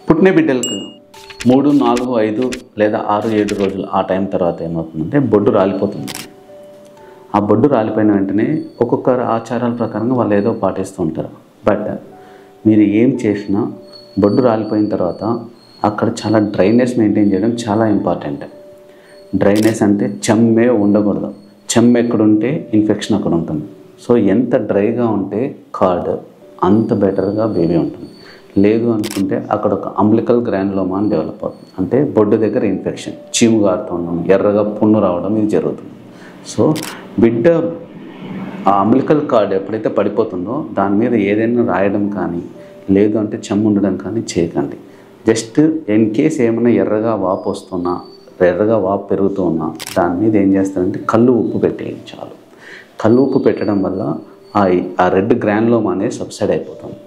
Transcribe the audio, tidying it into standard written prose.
పుట్టిన బిడ్డలకు 3, 4, 5 లేదా 6, 7 రోజులు ఆ టైం తర్వాత ఏమవుతుందంటే బొడ్డు రాలిపోతుంది. ఆ బొడ్డు రాలిపోయిన వెంటనే ఒక్కొక్కరు ఆచారాల ప్రకారంగా వాళ్ళు ఏదో పాటిస్తూ ఉంటారు. బట్ మీరు ఏం చేసినా బొడ్డు రాలిపోయిన తర్వాత అక్కడ చాలా డ్రైనెస్ మెయింటైన్ చేయడం చాలా ఇంపార్టెంట్. డ్రైనెస్ అంటే చెమ్మే ఉండకూడదు. చెమ్మ ఎక్కడుంటే ఇన్ఫెక్షన్ అక్కడ ఉంటుంది. సో ఎంత డ్రైగా ఉంటే కార్డ్ అంత బెటర్గా బేబీ ఉంటుంది. లేదు అనుకుంటే అక్కడ ఒక అంబ్లికల్ గ్రాన్యులోమా అని డెవలప్ అవుతుంది. అంటే బొడ్డు దగ్గర ఇన్ఫెక్షన్, చీము గారుతుండడం, ఎర్రగా పున్ను రావడం ఇది జరుగుతుంది. సో బిడ్డ ఆ అంబ్లికల్ కార్డ్ ఎప్పుడైతే పడిపోతుందో దాని మీద ఏదైనా రాయడం కానీ లేదు అంటే చెమ్ము ఉండడం కానీ చేయకండి. జస్ట్ ఇన్ కేస్ ఏమైనా ఎర్రగా వాపు వస్తున్నా, ఎర్రగా వాపు పెరుగుతూ ఉన్నా దాని మీద ఏం చేస్తారంటే కళ్ళు ఉప్పు పెట్టేయండి చాలు. కళ్ళు ఉప్పు పెట్టడం వల్ల ఆ రెడ్ గ్రాన్యులోమా అనేది సబ్సైడ్ అయిపోతుంది.